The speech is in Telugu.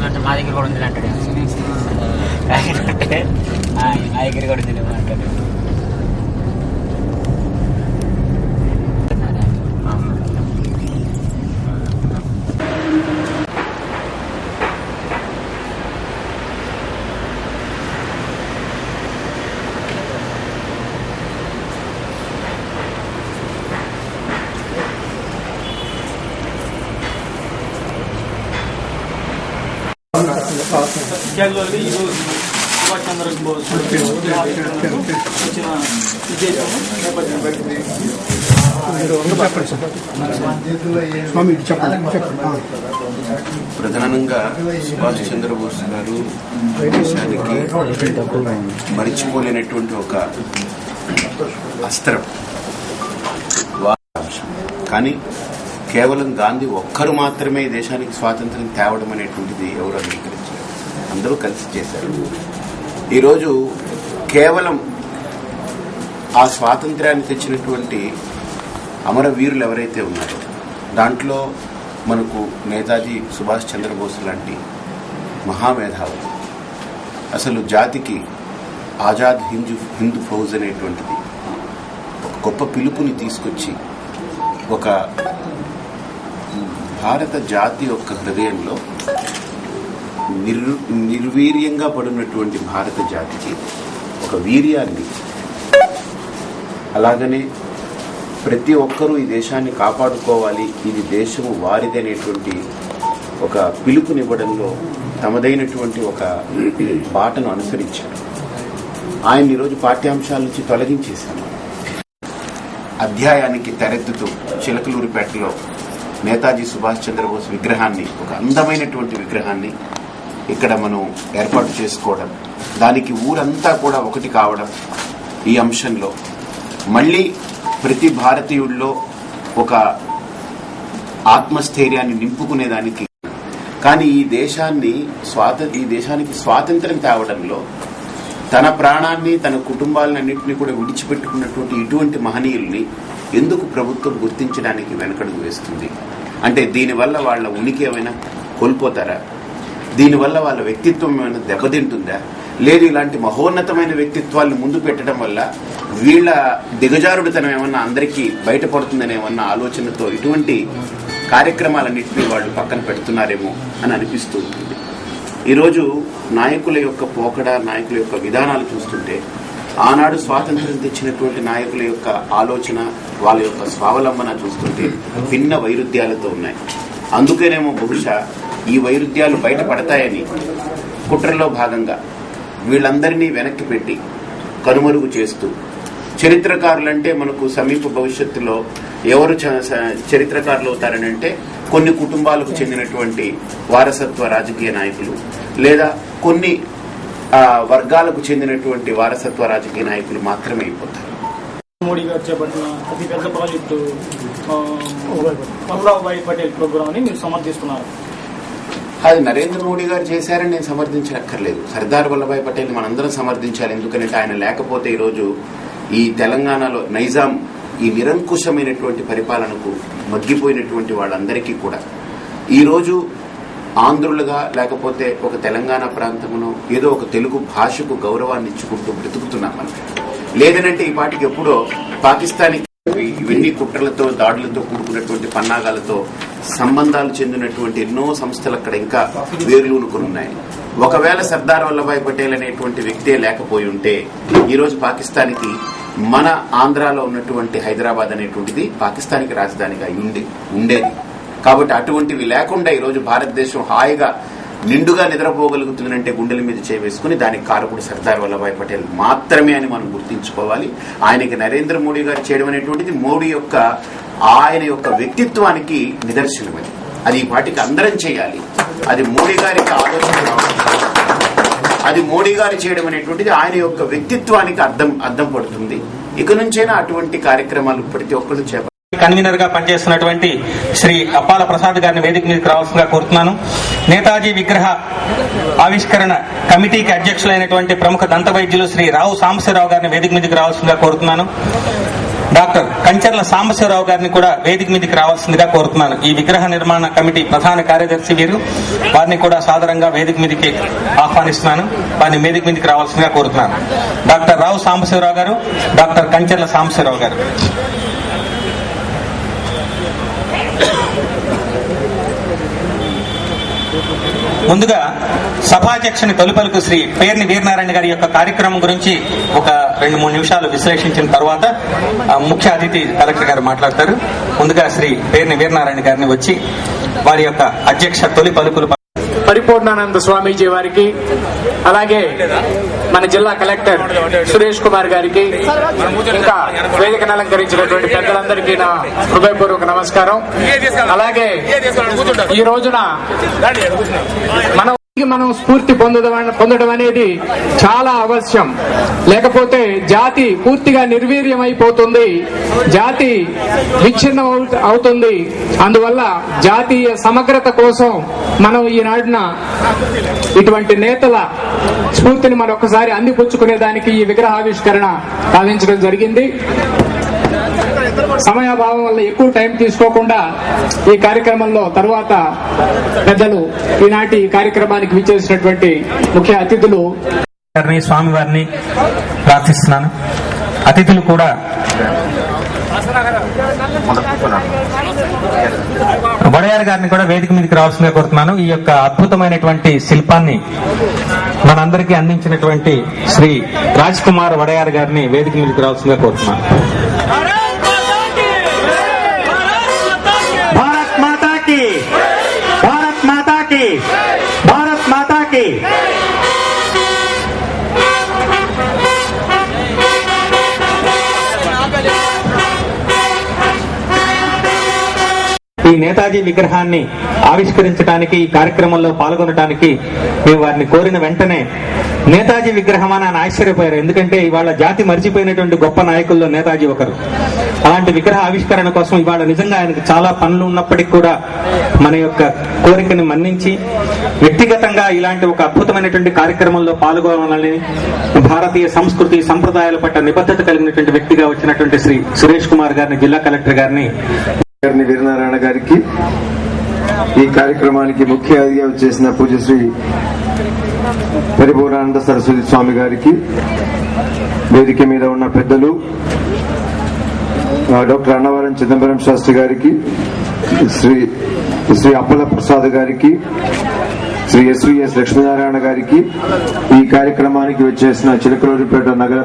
అంటే మా దగ్గర కూడా ఉంది అంటాడు. మా దగ్గర కూడా ఉంది అంటాడు. క్యాజువల్గా ఈరోజు సుభాష్ చంద్రబోస్ వచ్చిన ఉద్దేశం ప్రధానంగా సుభాష్ చంద్రబోస్ గారు దేశానికి మరిచిపోలేనటువంటి ఒక అస్త్రం. కానీ కేవలం గాంధీ ఒక్కరు మాత్రమే దేశానికి స్వాతంత్రం తేవడం అనేటువంటిది ఎవరు అంగీకరించారు? అందరూ కలిసి చేశారు. ఈరోజు కేవలం ఆ స్వాతంత్ర్యాన్ని తెచ్చినటువంటి అమరవీరులు ఎవరైతే ఉన్నారో దాంట్లో మనకు నేతాజీ సుభాష్ చంద్రబోస్ లాంటి మహామేధావులు, అసలు జాతికి ఆజాద్ హింద్ ఫౌజ్ అనేటువంటిది ఒక గొప్ప పిలుపుని తీసుకొచ్చి ఒక భారత జాతి యొక్క హృదయంలో నిర్వీర్యంగా పడినటువంటి భారత జాతికి ఒక వీర్యాన్ని, అలాగనే ప్రతి ఒక్కరూ ఈ దేశాన్ని కాపాడుకోవాలి, ఇది దేశము వారిది అనేటువంటి ఒక పిలుపునివ్వడంలో తమదైనటువంటి ఒక బాటను అనుసరించారు. ఆయన ఈరోజు పాఠ్యాంశాల నుంచి తొలగించేశారు. అధ్యాయానికి తెరెత్తుతూ చిలకలూరిపేటలో నేతాజీ సుభాష్ చంద్రబోస్ విగ్రహాన్ని, ఒక అందమైనటువంటి విగ్రహాన్ని ఇక్కడ మనం ఏర్పాటు చేసుకోవడం, దానికి ఊరంతా కూడా ఒకటి కావడం, ఈ అంశంలో మళ్లీ ప్రతి భారతీయుల్లో ఒక ఆత్మస్థైర్యాన్ని నింపుకునేదానికి, కానీ ఈ దేశానికి స్వాతంత్ర్యం తేవడంలో తన ప్రాణాన్ని, తన కుటుంబాలన్నింటినీ కూడా విడిచిపెట్టుకున్నటువంటి ఇటువంటి మహనీయుల్ని ఎందుకు ప్రభుత్వం గుర్తించడానికి వెనకడుగు వేస్తుంది? అంటే దీనివల్ల వాళ్ళ ఉనికి ఏమైనా కోల్పోతారా? దీనివల్ల వాళ్ళ వ్యక్తిత్వం ఏమైనా దెబ్బతింటుందా? లేదు ఇలాంటి మహోన్నతమైన వ్యక్తిత్వాలను ముందు పెట్టడం వల్ల వీళ్ళ దిగజారుడుతనం ఏమన్నా అందరికీ బయటపడుతుందనే ఏమన్నా ఆలోచనతో ఇటువంటి కార్యక్రమాలన్నింటినీ వాళ్ళు పక్కన పెడుతున్నారేమో అని అనిపిస్తూ ఉంటుంది. ఈరోజు నాయకుల యొక్క పోకడ, నాయకుల యొక్క విధానాలు చూస్తుంటే ఆనాడు స్వాతంత్ర్యం తెచ్చినటువంటి నాయకుల యొక్క ఆలోచన, వాళ్ళ యొక్క స్వావలంబన చూస్తుంటే భిన్న వైరుధ్యాలతో ఉన్నాయి. అందుకేనేమో బహుశా ఈ వైరుధ్యాలు బయటపడతాయని కుట్రలో భాగంగా వీళ్ళందరినీ వెనక్కి పెట్టి కనుమరుగు చేస్తూ, చరిత్రకారులంటే మనకు సమీప భవిష్యత్తులో ఎవరు చరిత్రకారులు అవుతారని అంటే కొన్ని కుటుంబాలకు చెందినటువంటి వారసత్వ రాజకీయ నాయకులు, లేదా కొన్ని వర్గాలకు చెందినటువంటి వారసత్వ రాజకీయ నాయకులు మాత్రమే అయిపోతారు. మోడీ గారు చేపట్టిన అతి పెద్ద ప్రాజెక్టు వల్లభాయ్ పటేల్ ప్రోగ్రామ్ ని మీరు సమర్థిస్తున్నారు. అది నరేంద్ర మోడీ గారు చేశారని నేను సమర్థించనక్కర్లేదు. సర్దార్ వల్లభాయ్ పటేల్ మనందరం సమర్థించాలి. ఎందుకంటే ఆయన లేకపోతే ఈరోజు ఈ తెలంగాణలో నైజాం ఈ నిరంకుశమైనటువంటి పరిపాలనకు మగ్గిపోయినటువంటి వాళ్ళందరికీ కూడా ఈరోజు ఆంధ్రులుగా, లేకపోతే ఒక తెలంగాణ ప్రాంతమును ఏదో ఒక తెలుగు భాషకు గౌరవాన్ని ఇచ్చుకుంటూ బ్రతుకుతున్నాం మనం. లేదనంటే ఈ పాటికి ఎప్పుడో పాకిస్తాన్కి ఇవన్నీ కుట్రలతో, దాడులతో కూడుకున్నటువంటి పన్నాగాలతో సంబంధాలు చెందినటువంటి ఎన్నో సంస్థలు అక్కడ ఇంకా వేర్లూనుకుని ఉన్నాయి. ఒకవేళ సర్దార్ వల్లభాయ్ పటేల్ అనేటువంటి వ్యక్తే లేకపోయి ఉంటే ఈరోజు పాకిస్తాన్కి మన ఆంధ్రాలో ఉన్నటువంటి హైదరాబాద్ అనేటువంటిది పాకిస్తాన్కి రాజధానిగా ఉండేది. కాబట్టి అటువంటివి లేకుండా ఈరోజు భారతదేశం హాయిగా నిండుగా నిద్రపోగలుగుతుందంటే గుండెల మీద చేవేసుకుని దానికి కారకుడు సర్దార్ వల్లభాయ్ పటేల్ మాత్రమే అని మనం గుర్తించుకోవాలి. ఆయనకి నరేంద్ర మోడీ గారు చేయడం అనేటువంటిది ఆయన యొక్క వ్యక్తిత్వానికి నిదర్శనం. అది ఈ పాటికి అందరం చేయాలి. అది మోడీ గారికి ఆలోచన, అది మోడీ గారు చేయడం అనేటువంటిది ఆయన యొక్క వ్యక్తిత్వానికి అద్దం పడుతుంది. ఇక నుంచైనా అటువంటి కార్యక్రమాలు ప్రతి ఒక్కరు చేపట్టాలి. కన్వీనర్ గా పనిచేస్తున్నటువంటి శ్రీ అప్పాల ప్రసాద్ గారిని వేదిక మీదకి రావాల్సిందిగా కోరుతున్నాను. నేతాజీ విగ్రహ ఆవిష్కరణ కమిటీకి అధ్యక్షులైనటువంటి ప్రముఖ దంత వైద్యులు శ్రీ రావు సాంబశివరావు గారిని వేదిక మీదకి రావాల్సిందిగా కోరుతున్నాను. డాక్టర్ కంచర్ల సాంబశివరావు గారిని కూడా వేదిక మీదకి రావాల్సిందిగా కోరుతున్నాను. ఈ విగ్రహ నిర్మాణ కమిటీ ప్రధాన కార్యదర్శి వీరు. వారిని కూడా సాదరంగా వేదిక మీదకి ఆహ్వానిస్తున్నాను. వారిని వేదిక మీదకి రావాల్సిందిగా కోరుతున్నాను. డాక్టర్ రావు సాంబశివరావు గారు, డాక్టర్ కంచర్ల సాంబశివరావు గారు. ముందుగా సభాధ్యక్షుని తొలిపలుకు శ్రీ పేర్ని వీరనారాయణ గారి యొక్క కార్యక్రమం గురించి ఒక 2-3 నిమిషాలు విశ్లేషించిన తర్వాత ముఖ్య అతిథి కలెక్టర్ గారు మాట్లాడతారు. ముందుగా శ్రీ పేర్ని వీరనారాయణ గారిని వచ్చి వారి యొక్క అధ్యక్ష తొలి పలుకులు పరిపూర్ణానంద స్వామీజీ వారికి, అలాగే మన జిల్లా కలెక్టర్ సురేష్ కుమార్ గారికి, ఇంకా వేదికను అలంకరించినటువంటి పెద్దలందరికీ నా హృదయపూర్వక నమస్కారం. అలాగే ఈ రోజున మనం స్ఫూర్తి పొందడం అనేది చాలా అవశ్యం. లేకపోతే జాతి పూర్తిగా నిర్వీర్యం అయిపోతుంది, జాతి విచ్ఛిన్నం అవుతుంది. అందువల్ల జాతీయ సమగ్రత కోసం మనం ఈనాడున ఇటువంటి నేతల స్ఫూర్తిని మరొకసారి అందిపుచ్చుకునేదానికి ఈ విగ్రహావిష్కరణ సాధించడం జరిగింది. సమయాభావం వల్ల ఎక్కువ టైం తీసుకోకుండా ఈ కార్యక్రమంలో తరువాత పెద్దలు ఈనాటి కార్యక్రమానికి విచ్చేసినటువంటి ముఖ్య అతిథులు స్వామివారిని ప్రార్థిస్తున్నాను. అతిథులు కూడా వడయార్ గారిని కూడా వేదిక మీదకి రావాల్సిందిగా కోరుతున్నాను. ఈ యొక్క అద్భుతమైనటువంటి శిల్పాన్ని మనందరికీ అందించినటువంటి శ్రీ రాజ్ కుమార్ వడయార్ గారిని వేదిక మీదకి రావాల్సిందిగా కోరుతున్నాను. భారత్ మాతాకి, భారత్ మాతాకి. ఈ నేతాజీ విగ్రహాన్ని ఆవిష్కరించడానికి, ఈ కార్యక్రమంలో పాల్గొనడానికి మేము వారిని కోరిన వెంటనే నేతాజీ విగ్రహం అని ఆయన ఆశ్చర్యపోయారు. ఎందుకంటే ఇవాళ జాతి మర్చిపోయినటువంటి గొప్ప నాయకుల్లో నేతాజీ ఒకరు. అలాంటి విగ్రహ ఆవిష్కరణ కోసం ఇవాళ నిజంగా ఆయనకు చాలా పనులు ఉన్నప్పటికీ కూడా మన యొక్క కోరికని మన్నించి వ్యక్తిగతంగా ఇలాంటి ఒక అద్భుతమైనటువంటి కార్యక్రమంలో పాల్గొనాలని భారతీయ సంస్కృతి సంప్రదాయాల పట్ల నిబద్ధత కలిగినటువంటి వ్యక్తిగా వచ్చినటువంటి శ్రీ సురేష్ కుమార్ గారిని, జిల్లా కలెక్టర్ గారిని, వీరనారాయణ గారికి, ఈ కార్యక్రమానికి ముఖ్య అతిథిగా వచ్చేసిన పూజ్యశ్రీ పరిపూర్ణానంద సరస్వతి స్వామి గారికి, వేదిక మీద ఉన్న పెద్దలు డాక్టర్ అన్నవరం చిదంబరం శాస్త్రి గారికి, శ్రీ అప్పల ప్రసాద్ గారికి, శ్రీ ఎస్విఎస్ లక్ష్మీనారాయణ గారికి, ఈ కార్యక్రమానికి వచ్చేసిన చిలకలూరిపేట నగర